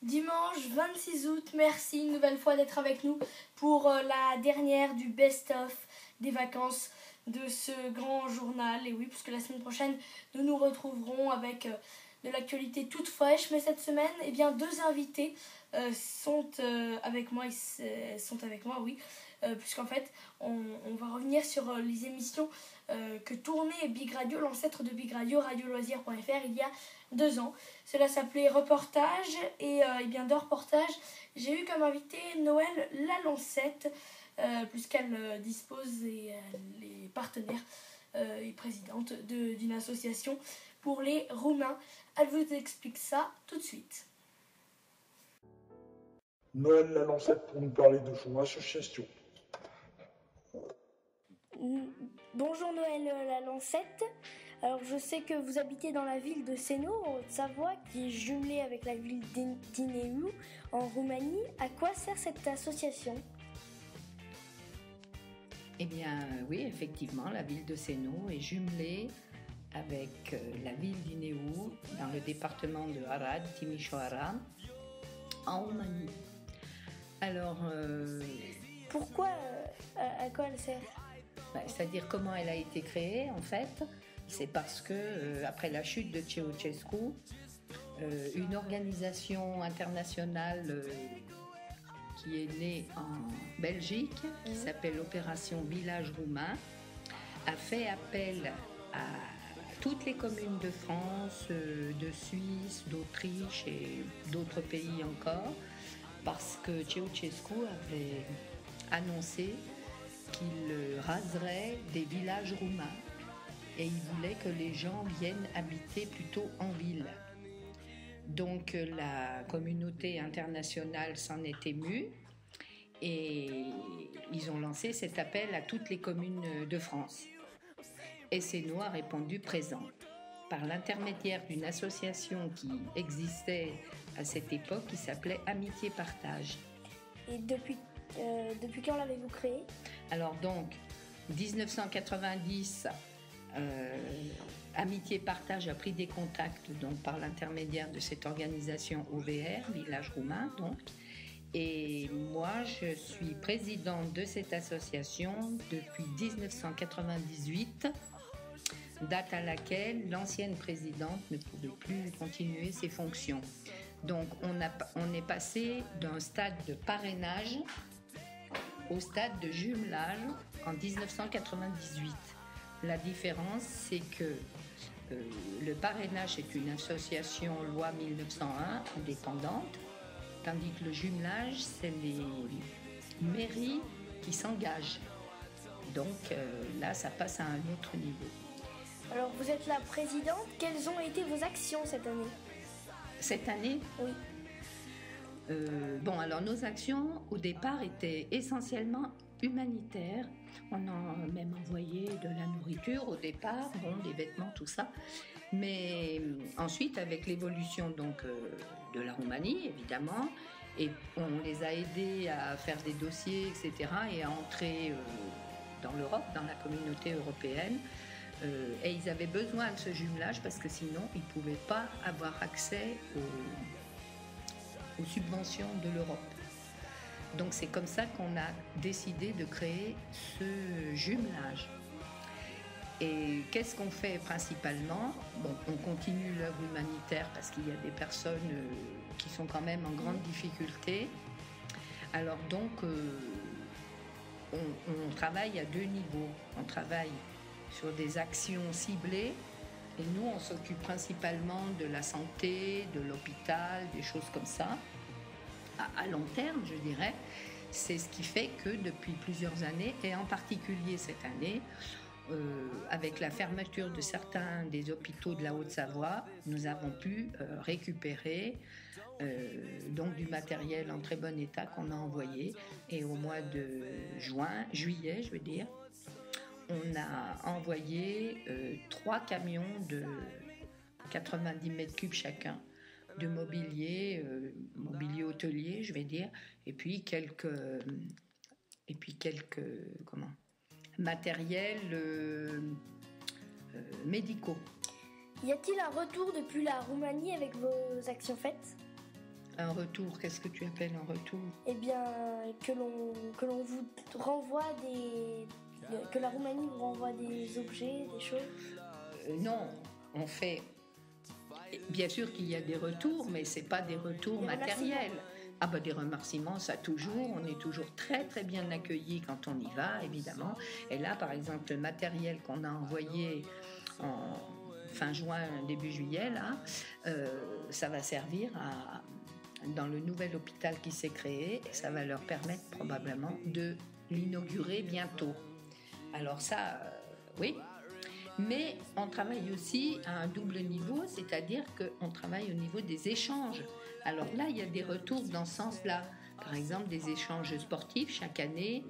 Dimanche 26 août, merci une nouvelle fois d'être avec nous pour la dernière du best-of des vacances de ce grand journal. Et oui, puisque la semaine prochaine, nous nous retrouverons avec de l'actualité toute fraîche. Mais cette semaine, eh bien, deux invités sont avec moi, puisqu'en fait, on va revenir sur les émissions que tournait Big Radio, l'ancêtre de Big Radio, radioloisir.fr, il y a 2 ans. Cela s'appelait Reportage et bien de reportage, j'ai eu comme invité Noëlle Lalancette, puisqu'elle dispose et elle est partenaire et présidente d'une association pour les Roumains. Elle vous explique ça tout de suite. Noëlle Lalancette pour nous parler de son association. Bonjour Noëlle Lalancette. Alors je sais que vous habitez dans la ville de Seno, en Haute-Savoie, qui est jumelée avec la ville d'Ineu, en Roumanie. À quoi sert cette association ? Eh bien oui, effectivement, la ville de Seno est jumelée avec la ville d'Ineu, dans le département de Arad, Timișoara, en Roumanie. Alors... Pourquoi à quoi elle sert ? C'est-à-dire comment elle a été créée en fait, c'est parce que après la chute de Ceausescu, une organisation internationale qui est née en Belgique, qui s'appelle l'Opération Village Roumain, a fait appel à toutes les communes de France, de Suisse, d'Autriche et d'autres pays encore, parce que Ceausescu avait annoncé qu'il raserait des villages roumains et il voulait que les gens viennent habiter plutôt en ville. Donc la communauté internationale s'en est émue et ils ont lancé cet appel à toutes les communes de France. Et Seno a répondu présent. Par l'intermédiaire d'une association qui existait à cette époque qui s'appelait Amitié Partage. Et depuis quand l'avez-vous créée ? Alors donc, 1990, Amitié Partage a pris des contacts donc, par l'intermédiaire de cette organisation OVR, Village Roumain donc. Et moi, je suis présidente de cette association depuis 1998, date à laquelle l'ancienne présidente ne pouvait plus continuer ses fonctions. Donc on est passé d'un stade de parrainage au stade de jumelage en 1998. La différence, c'est que le parrainage est une association loi 1901 indépendante, tandis que le jumelage, c'est les mairies qui s'engagent. Donc là, ça passe à un autre niveau. Alors vous êtes la présidente, quelles ont été vos actions cette année ? Cette année ? Oui. Alors nos actions au départ étaient essentiellement humanitaires. On a même envoyé de la nourriture au départ, des vêtements, tout ça. Mais ensuite, avec l'évolution donc de la Roumanie, évidemment, et on les a aidés à faire des dossiers, etc., et à entrer dans l'Europe, dans la communauté européenne. Et ils avaient besoin de ce jumelage parce que sinon, ils ne pouvaient pas avoir accès aux subventions de l'Europe. Donc c'est comme ça qu'on a décidé de créer ce jumelage. Et qu'est-ce qu'on fait principalement ? On continue l'œuvre humanitaire parce qu'il y a des personnes qui sont quand même en grande difficulté. Alors donc, on travaille à 2 niveaux. On travaille sur des actions ciblées et nous, on s'occupe principalement de la santé, de l'hôpital, des choses comme ça. À long terme, je dirais, c'est ce qui fait que depuis plusieurs années, et en particulier cette année, avec la fermeture de certains des hôpitaux de la Haute-Savoie, nous avons pu récupérer donc du matériel en très bon état qu'on a envoyé. Et au mois de juillet, je veux dire, on a envoyé 3 camions de 90 mètres cubes chacun de mobilier, mobilier hôtelier, je vais dire, et puis quelques comment, matériels médicaux. Y a-t-il un retour depuis la Roumanie avec vos actions faites? Un retour, qu'est-ce que tu appelles un retour? Eh bien, que l'on vous renvoie que la Roumanie vous renvoie des objets, des choses? Non, on fait... Bien sûr qu'il y a des retours, mais ce n'est pas des retours matériels. Ah ben des remerciements, ça toujours, on est toujours très très bien accueillis quand on y va, évidemment. Et là, par exemple, le matériel qu'on a envoyé en fin juin, début juillet, là, ça va servir dans le nouvel hôpital qui s'est créé, et ça va leur permettre probablement de l'inaugurer bientôt. Alors ça, oui. Mais on travaille aussi à un double niveau, c'est-à-dire qu'on travaille au niveau des échanges. Alors là, il y a des retours dans ce sens-là. Par exemple, des échanges sportifs chaque année.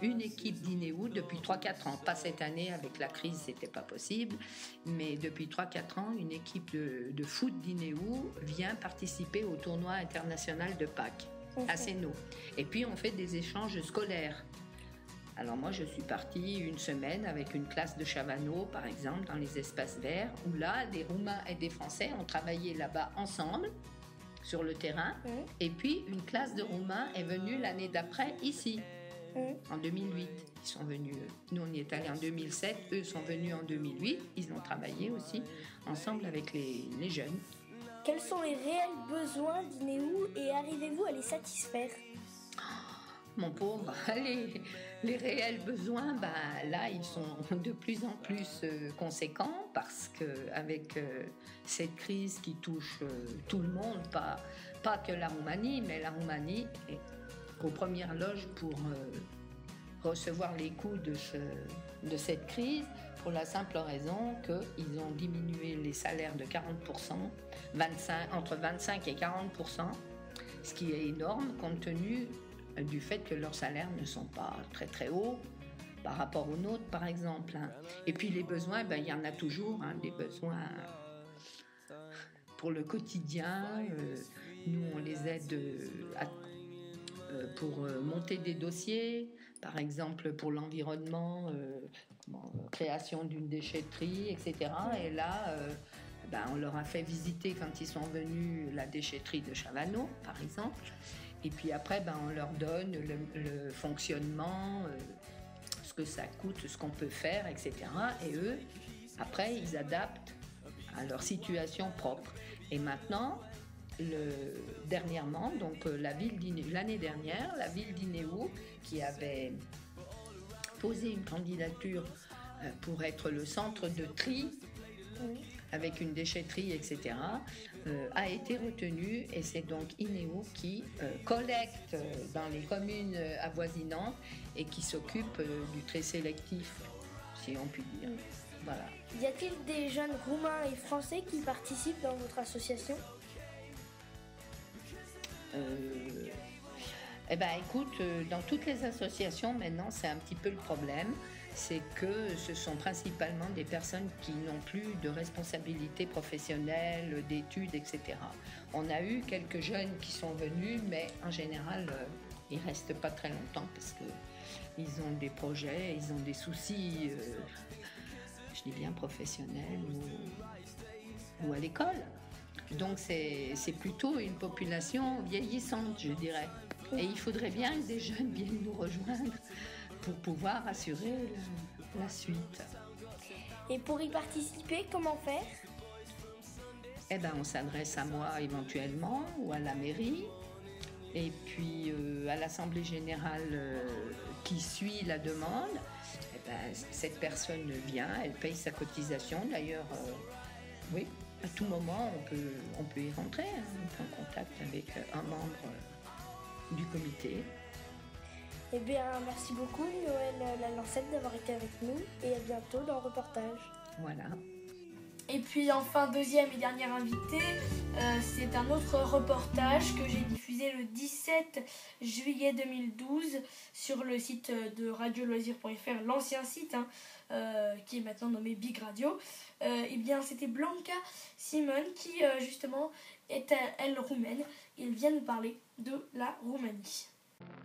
Une équipe d'Inéo depuis 3-4 ans, pas cette année avec la crise, c'était pas possible, mais depuis 3-4 ans, une équipe de foot d'Inéo vient participer au tournoi international de Pâques à Sénaux. Et puis on fait des échanges scolaires. Alors moi, je suis partie une semaine avec une classe de Chavano, par exemple, dans les espaces verts, où là, des Roumains et des Français ont travaillé là-bas ensemble, sur le terrain. Et puis, une classe de Roumains est venue l'année d'après, ici, en 2008. Ils sont venus, nous on y est allés en 2007, eux sont venus en 2008. Ils ont travaillé aussi ensemble avec les jeunes. Quels sont les réels besoins d'Inéo et arrivez-vous à les satisfaire? Mon pauvre, les réels besoins, là, ils sont de plus en plus conséquents parce qu'avec cette crise qui touche tout le monde, pas que la Roumanie, mais la Roumanie est aux premières loges pour recevoir les coûts de cette crise, pour la simple raison qu'ils ont diminué les salaires de 40%, entre 25 et 40%, ce qui est énorme compte tenu du fait que leurs salaires ne sont pas très très hauts par rapport aux nôtres, par exemple. Et puis les besoins, il y en a toujours, des besoins pour le quotidien. Nous, on les aide pour monter des dossiers, par exemple pour l'environnement, création d'une déchetterie, etc. Et là, on leur a fait visiter quand ils sont venus la déchetterie de Chavano, par exemple. Et puis après, on leur donne le fonctionnement, ce que ça coûte, ce qu'on peut faire, etc. Et eux, après, ils adaptent à leur situation propre. Et maintenant, dernièrement, donc l'année dernière, la ville d'Inéo, qui avait posé une candidature pour être le centre de tri, avec une déchetterie, etc., a été retenue, et c'est donc Inéo qui collecte dans les communes avoisinantes et qui s'occupe du tri sélectif, si on peut dire. Voilà. Y a-t-il des jeunes roumains et français qui participent dans votre association? Écoute, dans toutes les associations, maintenant, c'est un petit peu le problème. C'est que ce sont principalement des personnes qui n'ont plus de responsabilité professionnelle, d'études, etc. On a eu quelques jeunes qui sont venus, mais en général, ils ne restent pas très longtemps parce qu'ils ont des projets, ils ont des soucis, je dis bien professionnels ou à l'école. Donc c'est plutôt une population vieillissante, je dirais. Et il faudrait bien que des jeunes viennent nous rejoindre pour pouvoir assurer la suite. Et pour y participer, comment faire? On s'adresse à moi éventuellement ou à la mairie. Et puis à l'Assemblée générale qui suit la demande, cette personne vient, elle paye sa cotisation. D'ailleurs, oui, à tout moment, on peut y rentrer. On est en contact avec un membre du comité. Eh bien, merci beaucoup Noël Lalancette d'avoir été avec nous et à bientôt dans le reportage. Voilà. Et puis enfin, deuxième et dernière invitée, c'est un autre reportage que j'ai diffusé le 17 juillet 2012 sur le site de radioloisir.fr, l'ancien site qui est maintenant nommé Big Radio. Et bien c'était Blanca Simon qui justement est elle roumaine. Il vient nous parler de la Roumanie.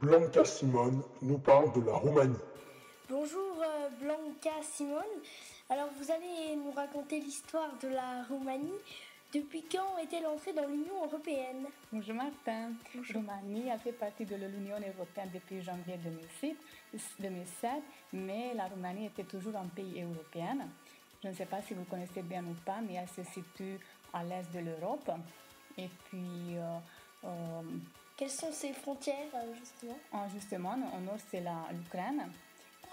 Blanca Simon nous parle de la Roumanie. Bonjour Blanca Simon. Alors vous allez nous raconter l'histoire de la Roumanie. Depuis quand est-elle entrée dans l'Union européenne? Bonjour Martin. Roumanie a fait partie de l'Union européenne depuis janvier 2007, mais la Roumanie était toujours un pays européen. Je ne sais pas si vous connaissez bien ou pas, mais elle se situe à l'est de l'Europe. Et puis... Quelles sont ses frontières justement? Justement, au nord c'est l'Ukraine.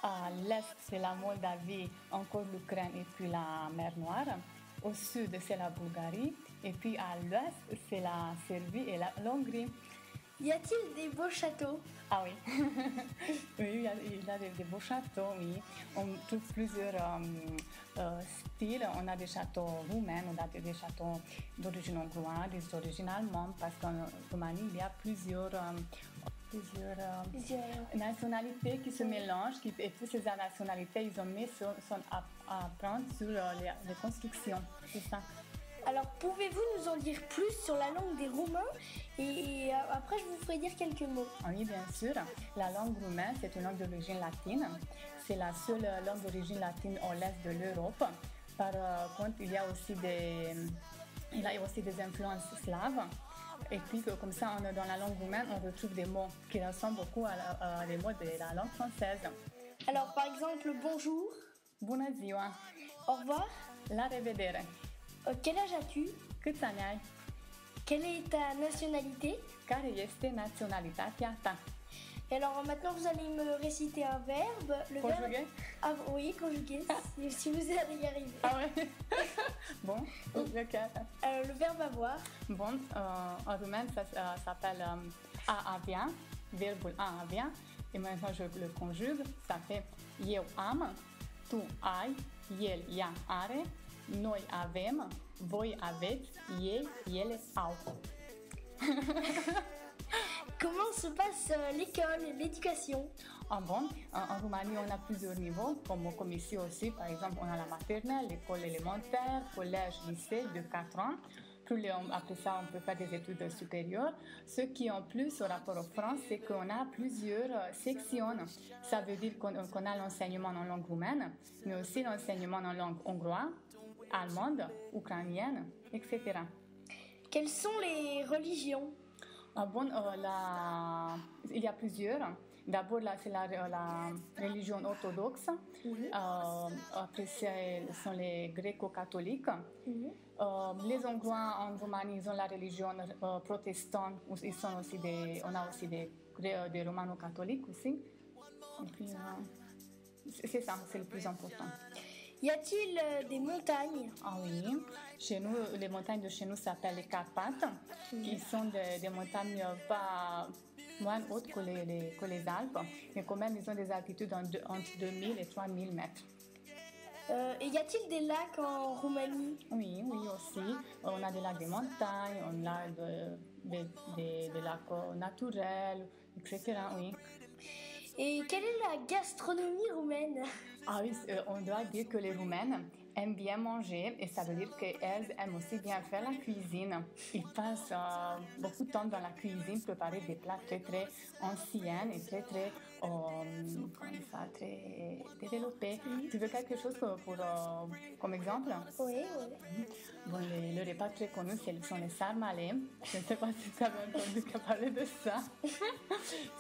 À l'est, c'est la Moldavie, encore l'Ukraine et puis la mer Noire. Au sud, c'est la Bulgarie. Et puis à l'ouest, c'est la Serbie et l'Hongrie. Y a-t-il des beaux châteaux? Ah oui, oui, il y a des beaux châteaux, oui. On trouve plusieurs styles. On a des châteaux roumains, on a des châteaux d'origine hongroise, des d'origine allemande, parce qu'en Roumanie, il y a plusieurs nationalités qui se mélangent. Et toutes ces nationalités, ils ont mis sont à prendre sur les constructions. C'est ça. Alors, pouvez-vous nous en dire plus sur la langue des Roumains et après, je vous ferai dire quelques mots. Oui, bien sûr. La langue roumaine, c'est une langue d'origine latine. C'est la seule langue d'origine latine au l'est de l'Europe. Par contre, il y a aussi des influences slaves. Et puis, comme ça, dans la langue roumaine, on retrouve des mots qui ressemblent beaucoup à des mots de la langue française. Alors, par exemple, bonjour. Bună ziua. Au revoir. La revedere. Quel âge as-tu? Câți ani ai? Quelle est ta nationalité? Care este naționalitatea ta? Et alors maintenant vous allez me réciter un verbe. Conjugué? Oui, conjugué, si vous allez y arriver. Ah ouais. Bon, lequel? Le verbe avoir. Bon, en roumain ça s'appelle a avea, verbul a avea. Et maintenant je le conjugue, ça fait eu am, tu ai, el, ea are, noi avem, voi aveți, ei, ele au. Comment se passe l'école et l'éducation? Bon, en Roumanie, on a plusieurs niveaux, comme ici aussi. Par exemple, on a la maternelle, l'école élémentaire, collège, lycée de 4 ans. Après ça, on peut faire des études supérieures. Ce qui en plus, au rapport aux France, c'est qu'on a plusieurs sections. Ça veut dire qu'on a l'enseignement en langue roumaine, mais aussi l'enseignement en langue hongroise, allemande, ukrainienne, etc. Quelles sont les religions? Bon, il y a plusieurs. D'abord, c'est la religion orthodoxe. Après, ce sont les gréco-catholiques. Les Hongrois en Roumanie, ils ont la religion protestante. On a aussi des romano-catholiques aussi. Et puis, c'est ça, c'est le plus important. Y a-t-il des montagnes? Ah oui, chez nous, les montagnes de chez nous s'appellent les Carpates, qui sont des montagnes pas moins hautes que les Alpes, mais quand même ils ont des altitudes entre 2000 et 3000 mètres. Et y a-t-il des lacs en Roumanie? Oui, aussi. On a des lacs des montagnes, on a des lacs naturels, etc. Oui. Et quelle est la gastronomie roumaine? Ah oui, on doit dire que les Roumaines aiment bien manger et ça veut dire qu'elles aiment aussi bien faire la cuisine. Ils passent beaucoup de temps dans la cuisine, préparer des plats très très anciens et très très développés. Tu veux quelque chose comme exemple? Oui. Bon, le repas très connu, ce sont les sarmalés. Je ne sais pas si tu as entendu parler de ça.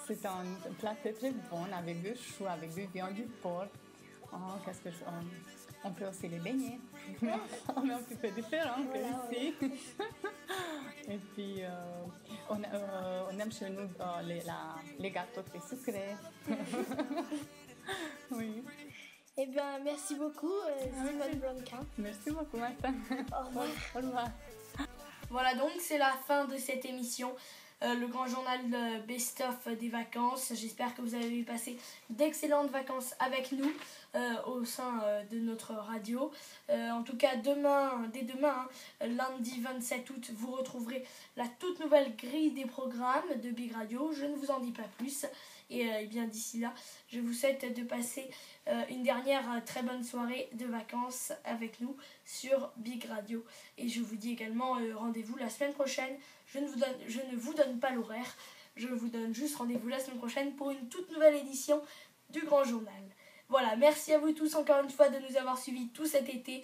C'est un plat très très bon avec du chou, avec du viande, du porc. On peut aussi les beignets. On est un petit peu différent qu'ici. Et puis, on aime chez nous les gâteaux très sucrés. Oui. Eh bien, merci beaucoup, Simone Blanca. Merci beaucoup, Martin. Au revoir. Au revoir. Voilà, donc c'est la fin de cette émission. le grand journal best-of des vacances. J'espère que vous avez passé d'excellentes vacances avec nous au sein de notre radio. En tout cas, dès demain, lundi 27 août, vous retrouverez la toute nouvelle grille des programmes de Big Radio. Je ne vous en dis pas plus. Et bien d'ici là, je vous souhaite de passer une dernière très bonne soirée de vacances avec nous sur Big Radio. Et je vous dis également rendez-vous la semaine prochaine. Je ne vous donne pas l'horaire, je vous donne juste rendez-vous la semaine prochaine pour une toute nouvelle édition du Grand Journal. Voilà, merci à vous tous encore une fois de nous avoir suivis tout cet été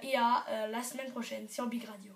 et à la semaine prochaine sur Big Radio.